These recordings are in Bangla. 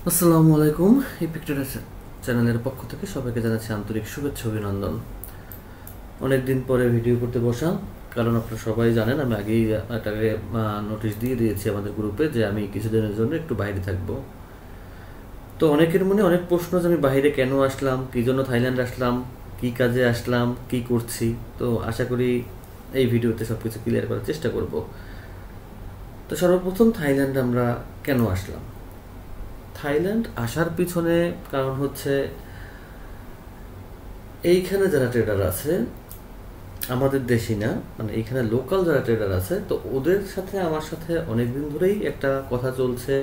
আসসালামু আলাইকুম। এই পিকচার চ্যানেলের পক্ষ থেকে সবাইকে জানাচ্ছি আন্তরিক শুভেচ্ছা অভিনন্দন। অনেকদিন পরে ভিডিও করতে বসা, কারণ আপনারা সবাই জানেন আমি আগেই এটাকে নোটিশ দিয়ে দিয়েছি আমাদের গ্রুপে যে আমি কিছুদিনের জন্য একটু বাইরে থাকবো। তো অনেকের মনে অনেক প্রশ্ন যে আমি বাইরে কেন আসলাম, কী জন্য থাইল্যান্ড আসলাম, কী কাজে আসলাম, কী করছি। তো আশা করি এই ভিডিওতে সব কিছু ক্লিয়ার করার চেষ্টা করব। তো সর্বপ্রথম থাইল্যান্ড আমরা কেন আসলাম। থাইল্যান্ড আসার পিছনে কারণ হচ্ছে এইখানে যারা ট্রেডার আছে আমাদের দেশি না, মানে এইখানে লোকাল যারা ট্রেডার আছে, তো ওদের সাথে আমার সাথে অনেকদিন ধরেই একটা কথা চলছে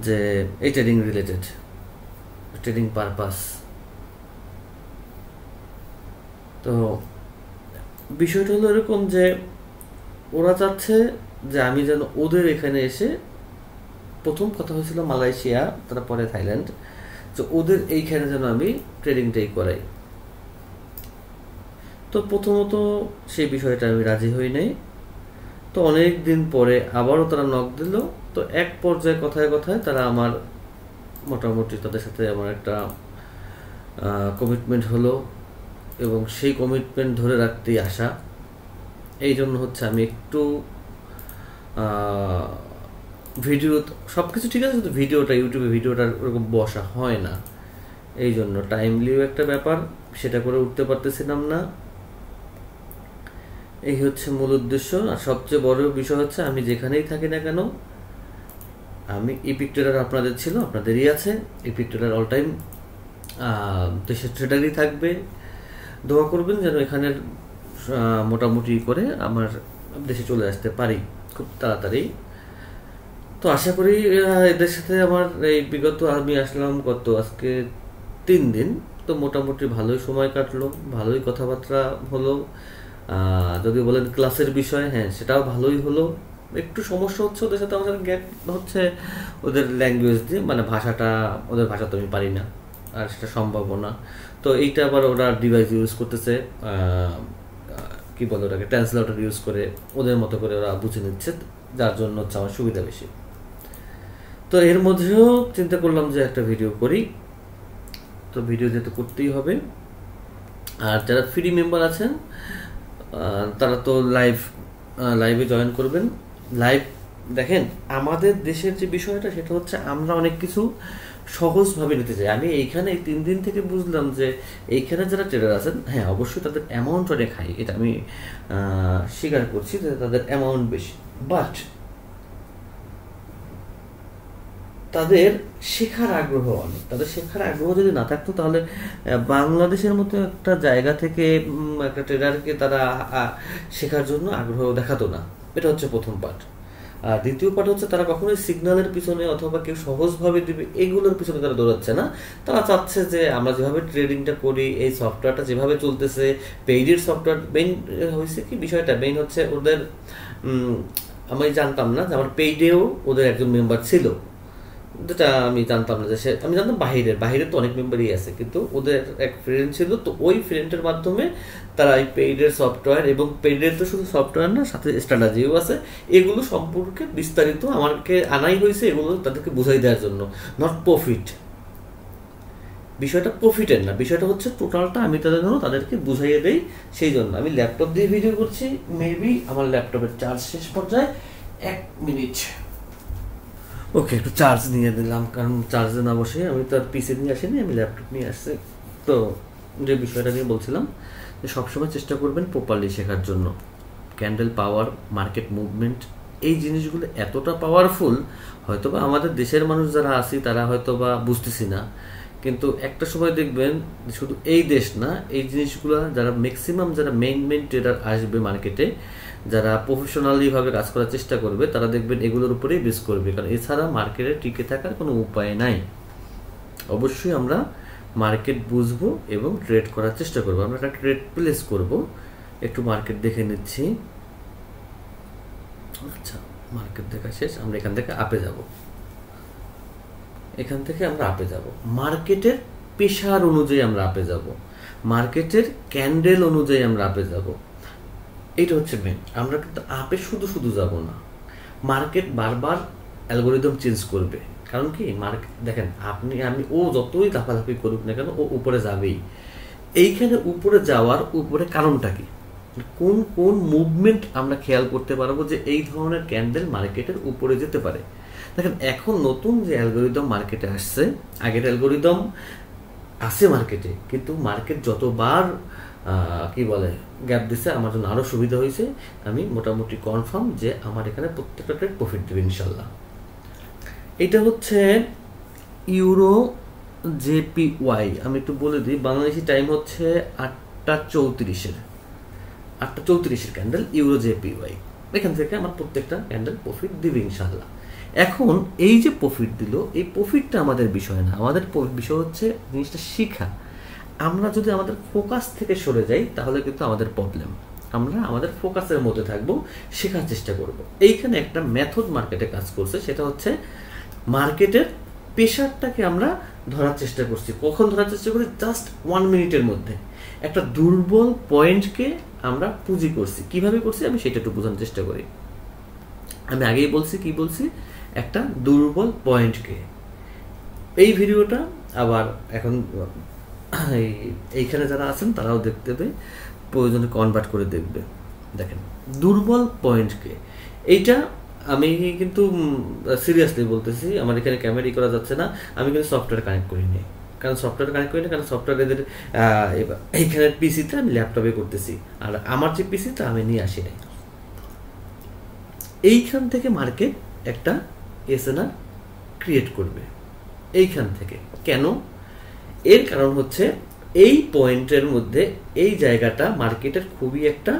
যে এই ট্রেডিং রিলেটেড, ট্রেডিং পারপাস। তো বিষয়টা হলো এরকম যে ওরা চাচ্ছে যে আমি যেন ওদের এখানে এসে, প্রথম কথা হয়েছিল মালয়েশিয়া, তারপরে থাইল্যান্ড, তো ওদের এইখানে যেন আমি ট্রেডিংটাই করাই। তো প্রথমত সেই বিষয়টা আমি রাজি হই নাই। তো অনেক দিন পরে আবারও তারা নক দিল। তো এক পর্যায়ে কথায় কথায় তারা আমার মোটামুটি তাদের সাথে আমার একটা কমিটমেন্ট হলো, এবং সেই কমিটমেন্ট ধরে রাখতেই আসা। এই জন্য হচ্ছে আমি একটু ভিডিও, সব কিছু ঠিক আছে, কিন্তু ভিডিওটা ইউটিউবে ভিডিওটার ওরকম বসা হয় না, এই জন্য টাইমলিও একটা ব্যাপার, সেটা করে উঠতে পারতেছিলাম না। এই হচ্ছে মূল উদ্দেশ্য। আর সবচেয়ে বড় বিষয় হচ্ছে আমি যেখানেই থাকি না কেন, আমি ইপিক ট্রেডার আপনাদের ছিল, আপনাদেরই আছে। ইপিক ট্রেডার অল টাইম দেশের ট্রেডারই থাকবে। দোয়া করবেন যেন এখানের মোটামুটি করে আমার দেশে চলে আসতে পারি খুব তাড়াতাড়ি। তো আশা করি এদের সাথে আমার এই বিগত, আমি আসলাম গত আজকে 3 দিন, তো মোটামুটি ভালোই সময় কাটলো, ভালোই কথাবার্তা হলো। যদি বলেন ক্লাসের বিষয়, হ্যাঁ সেটাও ভালোই হলো। একটু সমস্যা হচ্ছে ওদের সাথে, আমার সাথে গ্যাপ হচ্ছে ওদের ল্যাঙ্গুয়েজ দিয়ে, মানে ভাষাটা, ওদের ভাষা তো আমি পারি না, আর সেটা সম্ভব না। তো এইটা আবার ওরা ডিভাইস ইউজ করতেছে, কি বলে ওটাকে, ট্রান্সলেটর ইউজ করে ওদের মতো করে ওরা বুঝে নিচ্ছে, যার জন্য হচ্ছে আমার সুবিধা বেশি। তো এর মধ্যেও চিন্তা করলাম যে একটা ভিডিও করি, তো ভিডিও যেহেতু করতেই হবে। আর যারা ফ্রি মেম্বার আছেন তারা তো লাইভে জয়েন করবেন। লাইভ দেখেন, আমাদের দেশের যে বিষয়টা সেটা হচ্ছে আমরা অনেক কিছু সহজভাবে নিতে চাই। আমি এইখানে এই 3 দিন থেকে বুঝলাম যে এইখানে যারা ট্রেডার আছেন, হ্যাঁ অবশ্যই তাদের অ্যামাউন্ট অনেক হাই, এটা আমি স্বীকার করছি যে তাদের অ্যামাউন্ট বেশি, বাট তাদের শেখার আগ্রহ অনেক। তাদের শেখার আগ্রহ যদি না থাকতো তাহলে বাংলাদেশের মতো একটা জায়গা থেকে একটা ট্রেডারকে তারা শেখার জন্য আগ্রহ দেখাতো না। এটা হচ্ছে প্রথম পার্ট। আর দ্বিতীয় পার্ট হচ্ছে তারা কখনোই সিগন্যালের পিছনে অথবা কেউ সহজভাবে দিবে এগুলোর পিছনে তারা দৌড়াচ্ছে না। তারা চাচ্ছে যে আমরা যেভাবে ট্রেডিংটা করি, এই সফটওয়্যারটা যেভাবে চলতেছে, পেইডের সফটওয়্যার মেইন হয়েছে কি বিষয়টা, মেইন হচ্ছে ওদের, আমি জানতাম না যে আমার পেইডেও ওদের একজন মেম্বার ছিল, যেটা আমি জানতাম না যে সে, আমি জানতাম বাহিরের তো অনেক মেম্বারই আছে, কিন্তু ওদের এক ফ্রেন্ড ছিল, তো ওই ফ্রেন্ডের মাধ্যমে তারা এই পেইডের সফটওয়্যার, এবং পেইডের তো শুধু সফটওয়্যার না, সাথে স্ট্র্যাটেজিও আছে, এগুলো সম্পর্কে বিস্তারিত আমাকে আনাই হয়েছে, এগুলো তাদেরকে বুঝাই দেওয়ার জন্য। নট প্রফিট, বিষয়টা প্রফিটের না, বিষয়টা হচ্ছে টোটালটা আমি তাদের জন্য তাদেরকে বুঝাইয়ে দেই। সেই জন্য আমি ল্যাপটপ দিয়ে ভিডিও করছি। মেবি আমার ল্যাপটপের চার্জ শেষ পর্যায়ে, 1 মিনিট। ওকে, একটু চার্জ নিয়ে দিলাম, কারণ চার্জে না বসে আমি তো আর পিসি নিয়ে আসিনি, আমি ল্যাপটপ নিয়ে আসছি। তো যে বিষয়টা নিয়ে বলছিলাম, যে সবসময় চেষ্টা করবেন প্রপারলি শেখার জন্য। ক্যান্ডেল পাওয়ার, মার্কেট মুভমেন্ট, এই জিনিসগুলো এতটা পাওয়ারফুল, হয়তোবা আমাদের দেশের মানুষ যারা আছি তারা হয়তোবা বুঝতেছি না, কিন্তু একটা সময় দেখবেন শুধু এই দেশ না, এই জিনিসগুলো যারা ম্যাক্সিমাম যারা মেইন ট্রেডার আসবে মার্কেটে, যারা প্রফেশনালিভাবে কাজ করার চেষ্টা করবে, তারা দেখবেন এগুলোর উপরেই বেস করবে, কারণ এছাড়া মার্কেটে টিকে থাকার কোনো উপায় নাই। অবশ্যই আমরা মার্কেট বুঝবো এবং ট্রেড করার চেষ্টা করবো, আমরা একটা ট্রেড প্লেস করব। একটু মার্কেট দেখে নিচ্ছি। আচ্ছা, মার্কেট দেখা শেষ, আমরা এখান থেকে আপে যাব। এখান থেকে আমরা আপে যাব, মার্কেটের পেশার অনুযায়ী আমরা আপে যাব, মার্কেটের ক্যান্ডেল অনুযায়ী আমরা আপে যাব। এটা হচ্ছে মেন। আমরা কিন্তু আপে শুধু শুধু যাব না, মার্কেট বারবার অ্যালগোরিদম চেঞ্জ করবে। কারণ কি দেখেন আপনি আমি ও যতই লাফালাফি করুক না কেন ও উপরে যাবেই। এইখানে উপরে যাওয়ার উপরে কারণটা কি, কোন কোন মুভমেন্ট আমরা খেয়াল করতে পারবো যে এই ধরনের ক্যান্ডেল মার্কেটের উপরে যেতে পারে। দেখেন এখন নতুন যে অ্যালগোরিদম মার্কেটে আসছে, আগের অ্যালগোরিদম আছে মার্কেটে, কিন্তু মার্কেট যতবার কি বলে গ্যাপ দিচ্ছে আমার জন্য আরও সুবিধা হয়েছে। আমি মোটামুটি কনফার্ম যে আমার এখানে প্রত্যেকটা ট্রেড প্রফিট দেবে ইনশাল্লাহ। এটা হচ্ছে ইউরো জেপিওয়াই। আমি একটু বলে দিই, বাংলাদেশি টাইম হচ্ছে 8টা 34-এর 8টা 34-এর ক্যান্ডেল ইউরো জেপিওয়াই। এখান থেকে আমার প্রত্যেকটা ক্যান্ডেল প্রফিট দিবে ইনশাল্লাহ। এখন এই যে প্রফিট দিল, এই প্রফিটটা আমাদের বিষয় না, আমাদের বিষয় হচ্ছে জিনিসটা শিখা। আমরা যদি আমাদের ফোকাস থেকে সরে যাই তাহলে কিন্তু আমাদের প্রবলেম। আমরা আমাদের ফোকাসের মধ্যে থাকবো, শেখার চেষ্টা করব। এইখানে একটা মেথড মার্কেটে কাজ করছে, সেটা হচ্ছে মার্কেটের প্রেশারটাকে আমরা ধরার চেষ্টা করছি। কখন ধরার চেষ্টা করি? জাস্ট 1 মিনিটের মধ্যে একটা দুর্বল পয়েন্টকে আমরা পুঁজি করছি। কিভাবে করছি আমি সেটা একটু বোঝানোর চেষ্টা করি। আমি আগেই বলছি, কি বলছি, একটা দুর্বল পয়েন্টকে। এই ভিডিওটা আবার এখন এইখানে যারা আছেন তারাও দেখতে হবে, প্রয়োজনে কনভার্ট করে দেখবে। দেখেন দুর্বল পয়েন্টকে, এইটা আমি কিন্তু সিরিয়াসলি বলতেছি, আমার এখানে ক্যামেরাই করা যাচ্ছে না, আমি কিন্তু সফটওয়্যার কানেক্ট করিনি। কারণ সফটওয়্যার কানেক্ট করি না, কারণ সফটওয়্যার এদের এইখানে পিসিতে আমি ল্যাপটপে করতেছি, আর আমার যে পিসিটা আমি নিয়ে আসি নাই। এইখান থেকে মার্কেট একটা এসএনআর ক্রিয়েট করবে এইখান থেকে। কেন? এর কারণ হচ্ছে এই পয়েন্টের মধ্যে এই জায়গাটা মার্কেটের খুবই একটা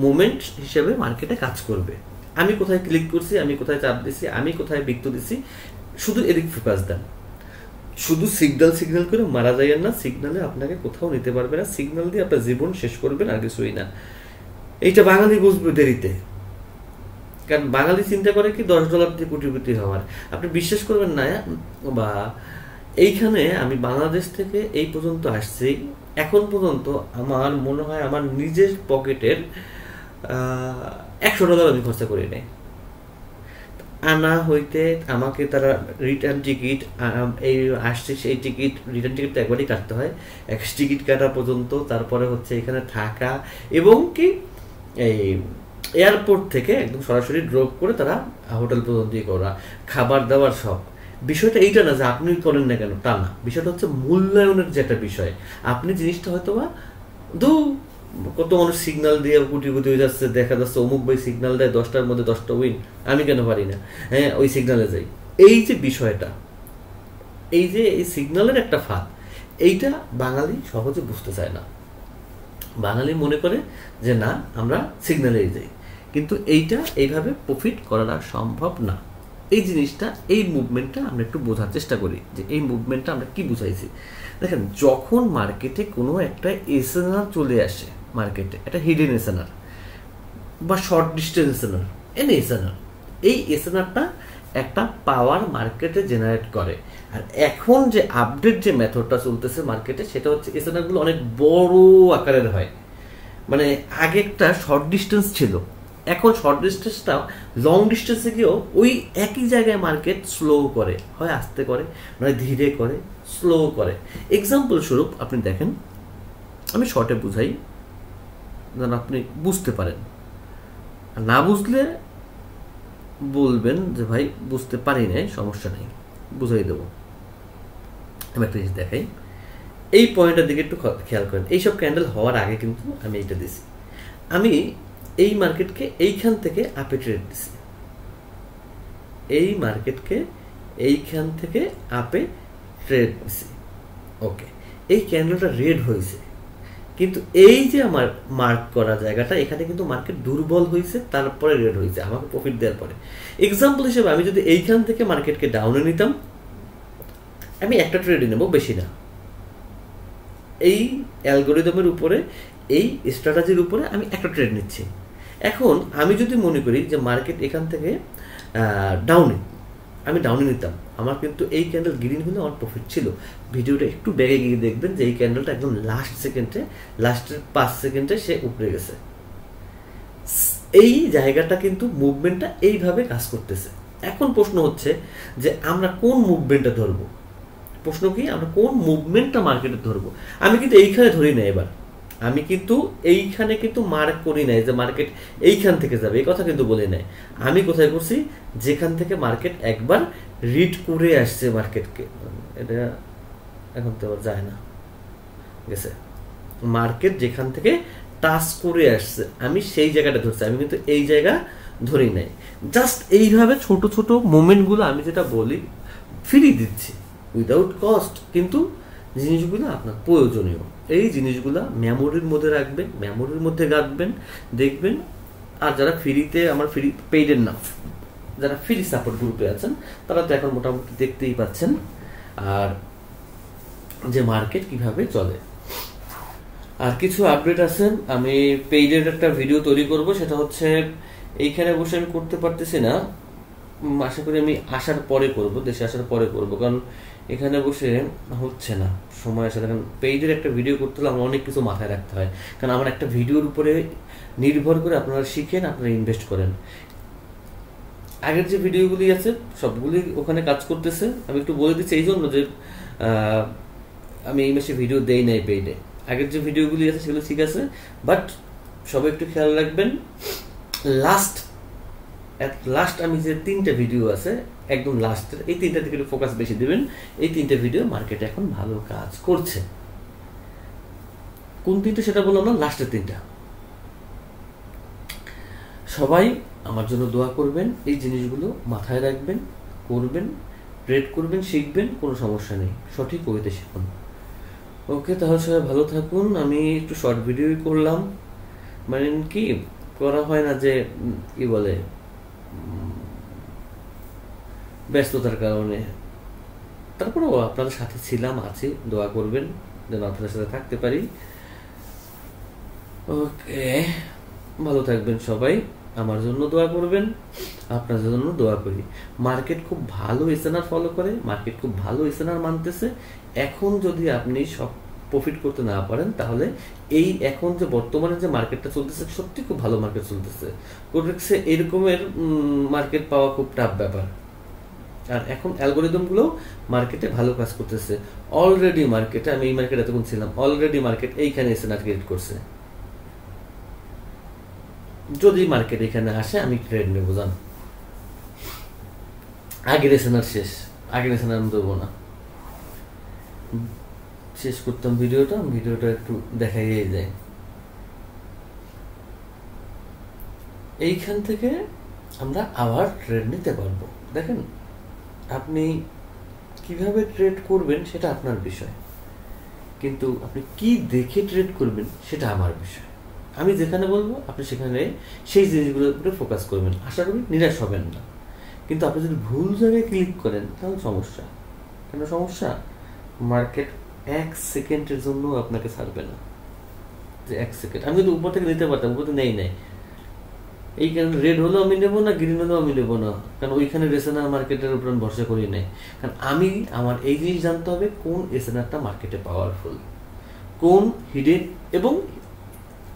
মোমেন্ট হিসেবে মার্কেটে কাজ করবে। আমি কোথায় ক্লিক করছি, আমি কোথায় চাপ দিছি, আমি কোথায় বৃত্ত দিছি, শুধু এদিক ফোকাস দেন। শুধু সিগন্যাল করে মারা যাইয়েন না, সিগন্যালে আপনাকে কোথাও নিতে পারবে না, সিগন্যাল দিয়ে আপনার জীবন শেষ করবেন, আর কিছুই না। এইটা বাঙালি বুঝবে দেরিতে, কারণ বাঙালি চিন্তা করে কি $10 দিয়ে কোটিপতি হওয়ার। আপনি বিশ্বাস করবেন না, বা এইখানে আমি বাংলাদেশ থেকে এই পর্যন্ত আসছি, এখন পর্যন্ত আমার মনে হয় আমার নিজের পকেটের $100 আমি খরচা করি নাই। আনা হইতে আমাকে তারা রিটার্ন টিকিট, এই আসছে সেই টিকিট, রিটার্ন টিকিট তো একবারই কাটতে হয়, টিকিট কাটা পর্যন্ত, তারপরে হচ্ছে এখানে থাকা, এবং কি এই এয়ারপোর্ট থেকে একদম সরাসরি ড্রপ করে তারা হোটেল পর্যন্ত করা, খাবার দাবার সব। বিষয়টা এইটা না যে আপনি করেন না কেন, তা না। বিষয়টা হচ্ছে মূল্যায়নের যে একটা বিষয়। আপনি জিনিসটা হয়তো বা কত মানুষ সিগন্যাল দিয়ে কোটি হয়ে যাচ্ছে, দেখা যাচ্ছে অমুক ভাই সিগন্যাল দেয় 10টার মধ্যে 10টা উইন, আমি কেন পারি না, হ্যাঁ ওই সিগন্যালে যাই। এই যে বিষয়টা, এই যে এই সিগন্যালের একটা ফাঁদ, এইটা বাঙালি সহজে বুঝতে চায় না। বাঙালি মনে করে যে না আমরা সিগন্যালেই যাই, কিন্তু এইটা এইভাবে প্রফিট করা সম্ভব না। এই জিনিসটা, এই মুভমেন্টটা আমরা একটু বোঝার চেষ্টা করি যে এই মুভমেন্টটা আমরা কি বুঝাইছি। দেখেন যখন মার্কেটে কোনো একটা এসএনআর চলে আসে, মার্কেটে একটা হিডেন এসএনআর বা শর্ট ডিস্টেন্স এসএনআর, এসএনআর, এই এসএনআরটা একটা পাওয়ার মার্কেটে জেনারেট করে। আর এখন যে আপডেট যে মেথডটা চলতেছে মার্কেটে, সেটা হচ্ছে এসএনআরগুলো অনেক বড় আকারের হয়। মানে আগে একটা শর্ট ডিস্টেন্স ছিল, এখন শর্ট ডিস্টেন্সটা লং ডিস্টেন্সে গিয়েও ওই একই জায়গায় মার্কেট স্লো করে, হয় আস্তে করে, নয় ধীরে করে, স্লো করে। এক্সাম্পল স্বরূপ আপনি দেখেন, আমি শর্টে বুঝাই যেন আপনি বুঝতে পারেন, না বুঝলে বলবেন যে ভাই বুঝতে পারি নাই, সমস্যা নেই, বুঝাই দেবো। আমি একটা জিনিস দেখাই, এই পয়েন্টের দিকে একটু খেয়াল করেন। এইসব ক্যান্ডেল হওয়ার আগে কিন্তু আমি এইটা দিছি, আমি এই মার্কেটকে এইখান থেকে আপে ট্রেড দিছি, এই মার্কেটকে এইখান থেকে আপে ট্রেড দিছি। ওকে, এই ক্যান্ডেলটা রেড হয়েছে, কিন্তু এই যে আমার মার্ক করা জায়গাটা, এখানে কিন্তু মার্কেট দুর্বল হয়েছে, তারপরে রেড হয়েছে আমাকে প্রফিট দেওয়ার পরে। এক্সাম্পল হিসেবে আমি যদি এইখান থেকে মার্কেটকে ডাউনে নিতাম, আমি একটা ট্রেডই নেব, বেশি না। এই অ্যালগোরিদমের উপরে, এই স্ট্র্যাটেজির উপরে আমি একটা ট্রেড নিচ্ছি। এখন আমি যদি মনে করি যে মার্কেট এখান থেকে ডাউনে, আমি ডাউনে নিতাম, আমার কিন্তু এই ক্যান্ডেল গ্রিন হলে আমার প্রফিট ছিল। ভিডিওটা একটু ব্যাগে গিয়ে দেখবেন যে এই ক্যান্ডেলটা একদম লাস্ট সেকেন্ডে, লাস্টের 5 সেকেন্ডে সে উপরে গেছে। এই জায়গাটা কিন্তু মুভমেন্টটা এইভাবে কাজ করতেছে। এখন প্রশ্ন হচ্ছে যে আমরা কোন মুভমেন্টটা ধরবো। প্রশ্ন কি, আমরা কোন মুভমেন্টটা মার্কেটে ধরবো। আমি কিন্তু এইখানে ধরি না, এবার আমি কিন্তু এইখানে কিন্তু মার্ক করি নাই যে মার্কেট এইখান থেকে যাবে, এই কথা কিন্তু বলি নাই। আমি কোথায় করছি, যেখান থেকে মার্কেট একবার রিড করে আসছে মার্কেটকে, এটা এখন তো যায় না, গেছে, মার্কেট যেখান থেকে টাচ করে আসছে আমি সেই জায়গাটা ধরছি, আমি কিন্তু এই জায়গা ধরি নাই। জাস্ট এইভাবে ছোট ছোট মোমেন্টগুলো আমি যেটা বলি ফ্রি দিচ্ছি উইদাউট কস্ট, কিন্তু জিনিসগুলো আপনার প্রয়োজনীয়। এই জিনিসগুলো মেমোরির মধ্যে রাখবেন, মেমোরির মধ্যে গাঁথবেন, দেখবেন। আর যারা ফ্রিতে, আমার ফ্রি পেইডের না, যারা ফ্রি সাপোর্ট গ্রুপে আছেন তারা তো এখন মোটামুটি দেখতেই পাচ্ছেন আর যে মার্কেট কিভাবে চলে। আর কিছু আপডেট আছেন, আমি পেইডের একটা ভিডিও তৈরি করব, সেটা হচ্ছে এইখানে বসে আমি করতে পারতেছি না, আশা করি আমি আসার পরে করব, দেশে আসার পরে করব, কারণ এখানে বসে হচ্ছে না সময় আসলে। কারণ পেইডের একটা ভিডিও করতে হলে আমার অনেক কিছু মাথায় রাখতে হয়, কারণ আমার একটা ভিডিওর উপরে নির্ভর করে আপনারা শিখেন, আপনারা ইনভেস্ট করেন। আগের যে ভিডিওগুলি আছে সবগুলি ওখানে কাজ করতেছে। আমি একটু বলে দিচ্ছি এই জন্য যে আমি এই মাসে ভিডিও দেই নাই পেইডে, আগের যে ভিডিওগুলি আছে সেগুলো ঠিক আছে, বাট সবাই একটু খেয়াল রাখবেন। লাস্ট আমি যে 3টা ভিডিও আছে একদম লাস্টের, এই 3টা দিকে ফোকাস বেশি দিবেন। এই 3টা ভিডিও মার্কেটে এখন ভালো কাজ করছে। কোন 3টা সেটা বললাম না, লাস্টের 3টা। সবাই আমার জন্য দোয়া করবেন, এই জিনিসগুলো মাথায় রাখবেন, করবেন, ট্রেড করবেন, শিখবেন, কোনো সমস্যা নেই, সঠিক ওয়েতে শিখুন। ওকে, তাহলে সবাই ভালো থাকুন। আমি একটু শর্ট ভিডিও করলাম, মানে কি করা হয় না যে কি বলে ব্যস্ততার কারণে, তারপরেও আপনাদের সাথে ছিলাম, আছি, দোয়া করবেন যেন আপনাদের সাথে থাকতে পারি। ওকে, ভালো থাকবেন সবাই, আমার জন্য দোয়া করবেন, আপনাদের জন্য দোয়া করি। মার্কেট খুব ভালো এসএনআর ফলো করে, মার্কেট খুব ভালো এসএনআর মানতেছে। এখন যদি আপনি সব প্রফিট করতে না পারেন, তাহলে এই এখন যে বর্তমানে যে মার্কেটটা চলতেছে সত্যি খুব ভালো মার্কেট চলতেছে। কোডেক্সে এরকমের মার্কেট পাওয়া খুব টাফ ব্যাপার। আর এখন অ্যালগোরিদমগুলো মার্কেটে ভালো কাজ করতেছে। অলরেডি মার্কেটে, আমি এই মার্কেটে এতক্ষণ ছিলাম, অলরেডি মার্কেট এইখানে এসএনআর ক্রিয়েট করছে। যদি মার্কেট এখানে আসে আমি ট্রেড নেবো, জান, আগের এসএনআর শেষ, আগের এসএনআর আমি দেবো না। শেষ করতাম ভিডিওটা একটু দেখাই যায়। এইখান থেকে আমরা আবার ট্রেড নিতে পারবো। দেখেন, আপনি কিভাবে ট্রেড করবেন সেটা আপনার বিষয়, কিন্তু আপনি কি দেখে ট্রেড করবেন সেটা আমার বিষয়। আমি যেখানে বলবো আপনি সেখানে সেই জিনিসগুলোর উপরে ফোকাস করবেন, আশা করি নিরাশ হবেন না। কিন্তু আপনি যদি ভুল জায়গায় ক্লিক করেন তাহলে সমস্যা। কেন সমস্যা? মার্কেট 1 সেকেন্ডের জন্য আপনাকে ছাড়বে না, যে 1 সেকেন্ড। আমি কিন্তু উপর থেকে নিতে পারতাম, উপর থেকে নেই। এই কারণে রেড হলেও আমি নেবো না, গ্রিন হলেও আমি নেবো না, কারণ ওইখানে এসএনআর মার্কেটের উপর আমি ভরসা করি নাই। কারণ আমি আমার এই জিনিস জানতে হবে কোন এসএনআরটা মার্কেটে পাওয়ারফুল, কোন হিডেন, এবং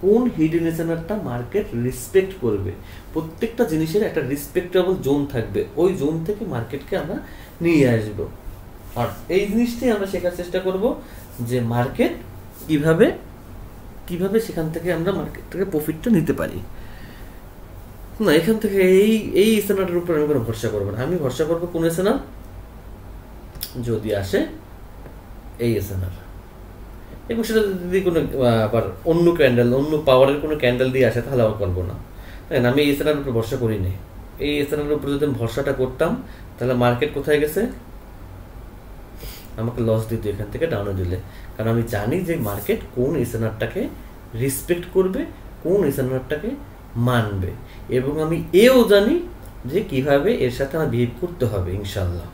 কোন হিডেন এসএনআরটা মার্কেট রেসপেক্ট করবে। প্রত্যেকটা জিনিসের একটা রেসপেক্টেবল জোন থাকবে, ওই জোন থেকে মার্কেটকে আমরা নিয়ে আসবো। আর এই জিনিসটাই আমরা শেখার চেষ্টা করব যে মার্কেট কিভাবে সেখান থেকে আমরা মার্কেট থেকে প্রফিটটা নিতে পারি। না, এখান থেকে এই এসএনআরের উপর আমি কোনো ভরসা করবো না। আমি ভরসা করবো কোন এসএনআর যদি আসে, এই এসএনআর, এবং সেটা যদি কোনো আবার অন্য ক্যান্ডেল, অন্য পাওয়ারের কোনো ক্যান্ডেল দিয়ে আসে তাহলে আবার করবো না। দেখেন, আমি এই এসএনআর উপর ভরসা করিনি। এই এসএনআর উপর যদি আমি ভরসাটা করতাম তাহলে মার্কেট কোথায় গেছে, আমাকে লস দিত এখান থেকে ডাউনে দিলে। কারণ আমি জানি যে মার্কেট কোন এসএনআরটাকে রেসপেক্ট করবে, কোন এসএনআরটাকে মানবে, এবং আমি এও জানি যে কিভাবে এর সাথে আমার বিহেভ করতে হবে। ইনশাল্লাহ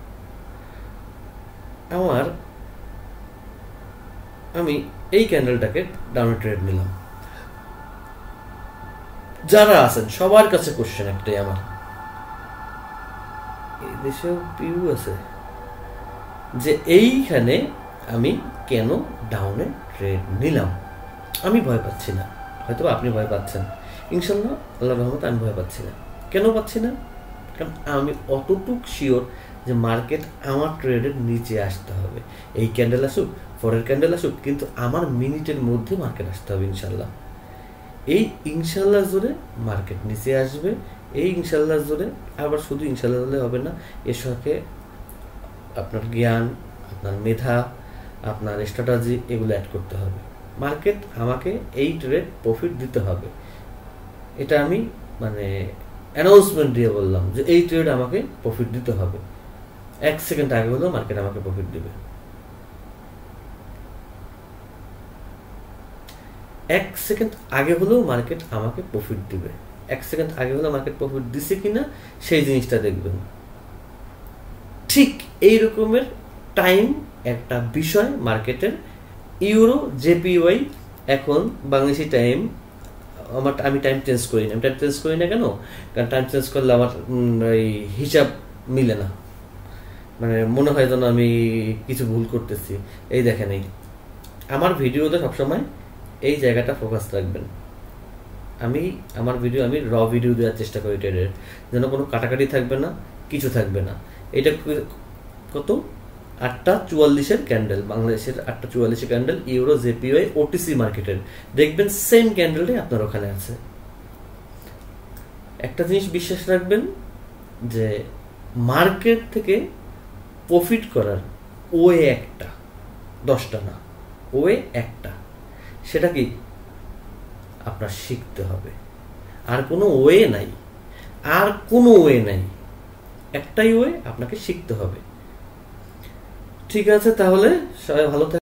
আমি এই ক্যান্ডেলটাকে ডাউনে ট্রেড নিলাম। যারা আছেন সবার কাছে কোশ্চেন একটাই, আমার এই দেশেও পিউ আছে, যে এইখানে আমি কেন ডাউনে ট্রেড নিলাম। আমি ভয় পাচ্ছি না, হয়তো আপনি ভয় পাচ্ছেন। ইনশাল্লাহ আল্লাহর রহমতে আমি ভয় পাচ্ছি না। কেন পাচ্ছি না? কারণ আমি অতটুক শিওর যে মার্কেট আমার ট্রেডের নিচে আসতে হবে। এই ক্যান্ডেল আসুক, পরের ক্যান্ডেল আসুক, কিন্তু আমার মিনিটের মধ্যে মার্কেট আসতে হবে ইনশাল্লাহ। এই ইনশাল্লাহ জোরে মার্কেট নিচে আসবে। এই ইনশাল্লাহ জোরে, আবার শুধু ইনশাল্লাহ জোরে হবে না, এর সাথে আপনার জ্ঞান, আপনার মেধা, আপনার স্ট্র্যাটেজি এগুলো অ্যাড করতে হবে। মার্কেট আমাকে এই ট্রেড প্রফিট দিতে হবে, এটা আমি মানে অ্যানাউন্সমেন্ট দিয়ে বললাম যে এই ট্রেড আমাকে প্রফিট দিতে হবে। 1 সেকেন্ড আগে হলেও মার্কেট আমাকে প্রফিট দিবে। 1 সেকেন্ড আগে হলেও মার্কেট আমাকে প্রফিট দিবে। 1 সেকেন্ড আগে হলেও মার্কেট প্রফিট দিছে কিনা সেই জিনিসটা দেখবেন। ঠিক এই রকমের টাইম একটা বিষয় মার্কেটের। ইউরো জেপিওয়াই এখন বাংলাদেশি টাইম, আমি টাইম চেঞ্জ করি না। আমি টাইম চেঞ্জ করি না কেন? কারণ টাইম চেঞ্জ করলে আমার এই হিসাব মিলে না, মানে মনে হয় যেন আমি কিছু ভুল করতেছি। এই দেখেন, এই আমার ভিডিওতে সবসময় এই জায়গাটা ফোকাস রাখবেন। আমার ভিডিও আমি র ভিডিও দেওয়ার চেষ্টা করি ট্রেডের, যেন কোনো কাটাকাটি থাকবে না, কিছু থাকবে না। এটা কত? 8:44 ক্যান্ডেল, বাংলাদেশের 8:44 ক্যান্ডেল, ইউরো জেপিওয়াই ওটিসি মার্কেটের। দেখবেন সেম ক্যান্ডেলটাই আপনার ওখানে আছে। একটা জিনিস বিশ্বাস রাখবেন যে মার্কেট থেকে প্রফিট করার ওয়ে একটা, 10টা না, ওয়ে একটা। সেটা কি? আপনার শিখতে হবে। আর কোনো ওয়ে নাই, আর কোনো ওয়ে নাই, একটাই ওয়ে, আপনাকে শিখতে হবে। ঠিক আছে, তাহলে সবাই ভালো থাকবেন।